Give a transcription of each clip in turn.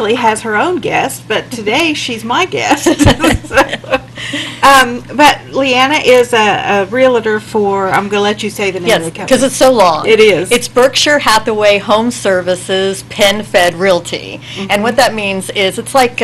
usually has her own guest, but today she's my guest. But LeAnna is a realtor for, I'm going to let you say the name of the Yes, company. because it's so long. It is. It's Berkshire Hathaway Home Services Penn Fed Realty. And what that means is it's like,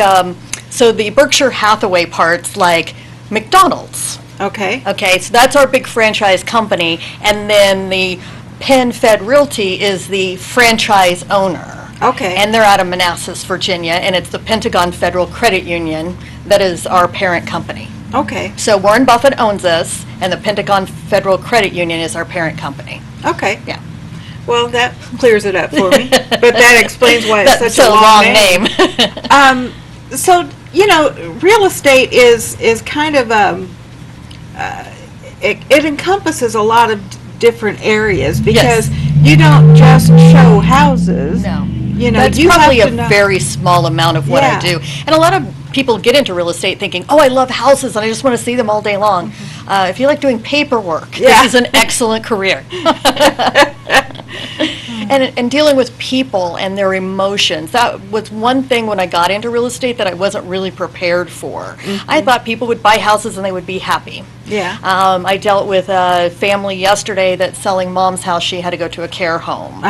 so the Berkshire Hathaway part's like McDonald's. Okay. Okay, so that's our big franchise company. And then the Penn Fed Realty is the franchise owner. Okay. And they're out of Manassas, Virginia, and it's the Pentagon Federal Credit Union that is our parent company. Okay. So Warren Buffett owns us, and the Pentagon Federal Credit Union is our parent company. Okay. Yeah. Well, that clears it up for me. But that explains why it's That's such a long name. So, you know, real estate is kind of, it encompasses a lot of different areas because you don't just show houses. No. You know, That's you probably have a to know. very small amount of what I do. And a lot of people get into real estate thinking, oh, I love houses and I just want to see them all day long. If you like doing paperwork, this is an excellent career. And dealing with people and their emotions. That was one thing when I got into real estate that I wasn't really prepared for. I thought people would buy houses and they would be happy. Yeah. I dealt with a family yesterday that's selling mom's house. She had to go to a care home.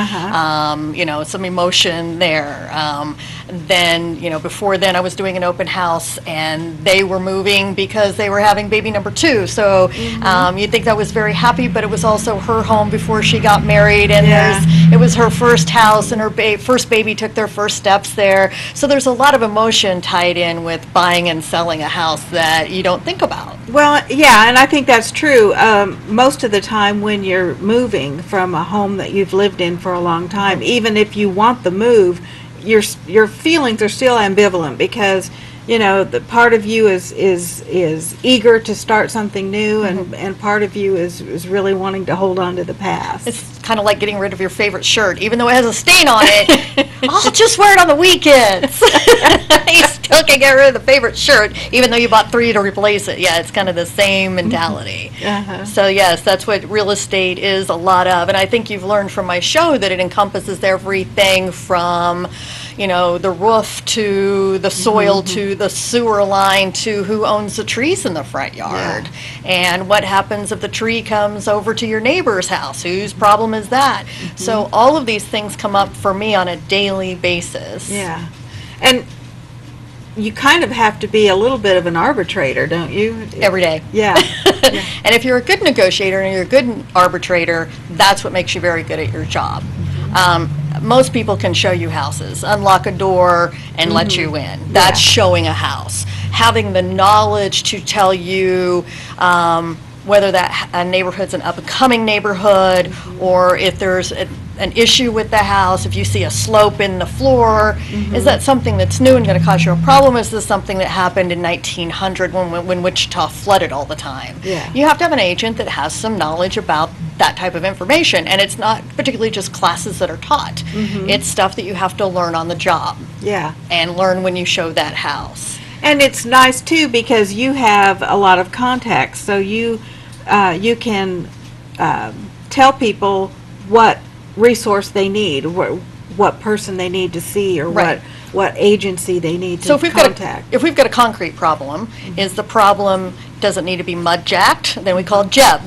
You know, some emotion there. Then, you know, before then I was doing an open house and they were moving because they were having baby number 2. So you'd think that was very happy, but it was also her home before she got married, and it was her first house, and her first baby took their first steps there. So there's a lot of emotion tied in with buying and selling a house that you don't think about. Well, yeah, and I think that's true. Most of the time when you're moving from a home that you've lived in for a long time, even if you want the move, your feelings are still ambivalent because, you know, the part of you is eager to start something new, and part of you is really wanting to hold on to the past. It's kind of like getting rid of your favorite shirt, even though it has a stain on it. I'll just wear it on the weekends. You still can get rid of the favorite shirt, even though you bought 3 to replace it. Yeah, it's kind of the same mentality. So yes, that's what real estate is a lot of, and I think you've learned from my show that it encompasses everything from, you know, the roof to the soil to the sewer line to who owns the trees in the front yard, and what happens if the tree comes over to your neighbor's house, whose problem is that? So all of these things come up for me on a daily basis. Yeah, and you kind of have to be a little bit of an arbitrator, don't you? Every day. Yeah. And if you're a good negotiator and you're a good arbitrator, that's what makes you very good at your job. Most people can show you houses, unlock a door and let you in. That's showing a house. Having the knowledge to tell you whether that neighborhood's an up-and-coming neighborhood, or if there's an issue with the house, if you see a slope in the floor, is that something that's new and going to cause you a problem? Is this something that happened in 1900 when Wichita flooded all the time? Yeah. You have to have an agent that has some knowledge about that type of information, and it's not particularly just classes that are taught. It's stuff that you have to learn on the job. Yeah. And learn when you show that house. And it's nice too because you have a lot of contacts, so you can tell people what resource they need, what person they need to see, or what agency they need to contact. If we've got a concrete problem, is the problem doesn't need to be mud jacked, then we call Jeb.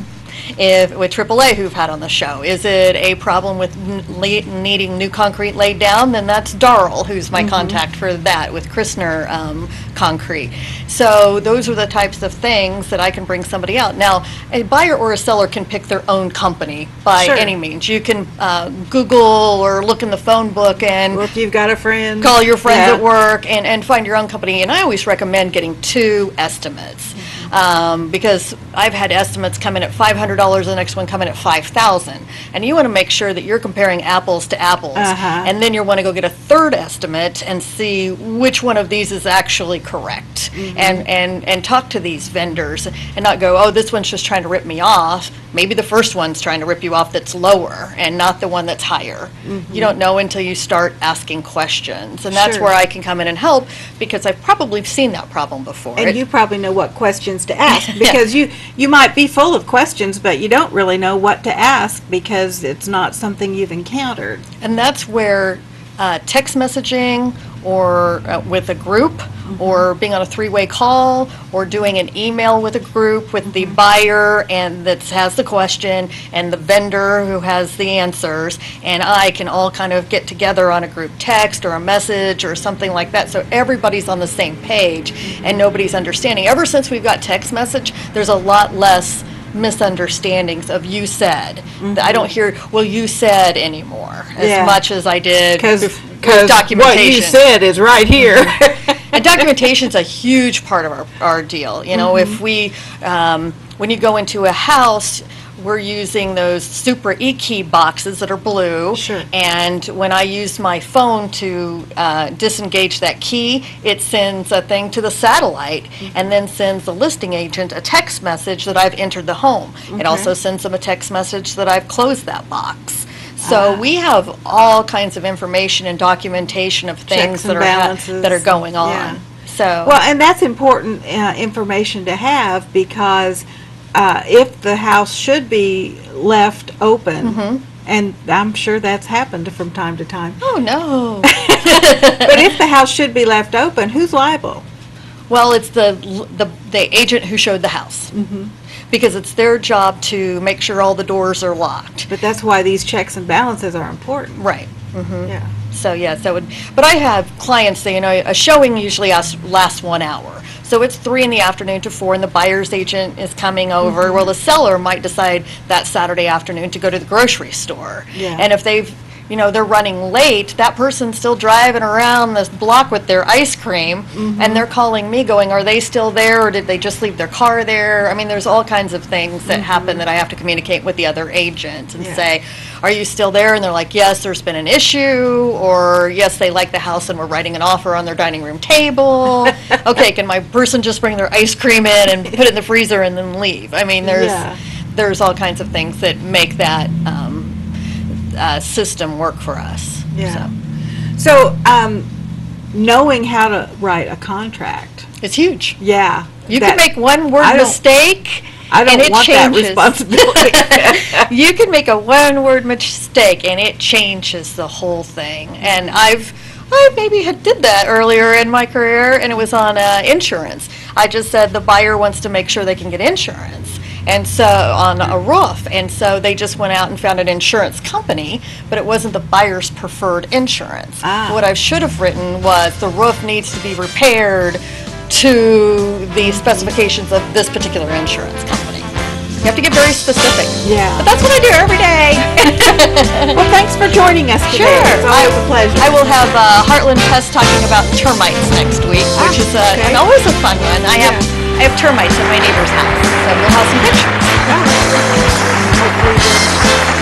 If with AAA, who've had on the show, is it a problem with needing new concrete laid down? Then that's Darrell, who's my contact for that with Christner Concrete. So those are the types of things that I can bring somebody out. Now, a buyer or a seller can pick their own company by any means. You can Google or look in the phone book and if you've got a friend, call your friends at work and find your own company. And I always recommend getting 2 estimates. Because I've had estimates come in at $500, the next one come in at $5,000, and you want to make sure that you're comparing apples to apples, and then you want to go get a 3rd estimate and see which one of these is actually correct, and talk to these vendors and not go, oh, this one's just trying to rip me off. Maybe the first one's trying to rip you off that's lower and not the one that's higher. You don't know until you start asking questions, and that's where I can come in and help, because I've probably seen that problem before. And you probably know what questions to ask, because you might be full of questions, but you don't really know what to ask because it's not something you've encountered. And that's where text messaging or with a group, or being on a three-way call, or doing an email with a group with the buyer and that has the question and the vendor who has the answers, and I can all kind of get together on a group text or a message or something like that, so everybody's on the same page and nobody's understanding. Ever since we've got text message, there's a lot less misunderstandings of you said. I don't hear, well, you said anymore as much as I did with documentation. What you said is right here. And documentation's a huge part of our deal. You know, if we, when you go into a house, we're using those Supra e-key boxes that are blue. Sure. And when I use my phone to disengage that key, it sends a thing to the satellite and then sends the listing agent a text message that I've entered the home. It also sends them a text message that I've closed that box. So we have all kinds of information and documentation of things that are going on. Yeah. So well, and that's important information to have, because if the house should be left open, and I'm sure that's happened from time to time. oh no. But if the house should be left open, who's liable? Well, it's the agent who showed the house. Because it's their job to make sure all the doors are locked. But that's why these checks and balances are important. Right. Yeah. So yes, that would. But I have clients that, you know, a showing usually lasts 1 hour. So it's 3 in the afternoon to 4, and the buyer's agent is coming over. Well, the seller might decide that Saturday afternoon to go to the grocery store. Yeah. And if they've, you know, they're running late, that person's still driving around this block with their ice cream, and they're calling me going, are they still there, or did they just leave their car there? I mean, there's all kinds of things that happen that I have to communicate with the other agent and say, are you still there? And they're like, yes, there's been an issue, or yes, they like the house and we're writing an offer on their dining room table. Okay, can my person just bring their ice cream in and put it in the freezer and then leave? I mean, there's all kinds of things that make that system work for us. Yeah. So, knowing how to write a contract. It's huge. Yeah. You can make one word mistake. I don't and it want changes. that responsibility. You can make a one-word mistake, and it changes the whole thing. And I maybe did that earlier in my career, and it was on insurance. I just said the buyer wants to make sure they can get insurance, and so on a roof. And so they just went out and found an insurance company, but it wasn't the buyer's preferred insurance. What I should have written was the roof needs to be repaired to the specifications of this particular insurance company. You have to get very specific. Yeah. But that's what I do every day. Well, thanks for joining us today. Sure. It's always a pleasure. I will have Heartland Pest talking about termites next week, which is always a fun one. I have termites in my neighbor's house, so we'll have some pictures. Hopefully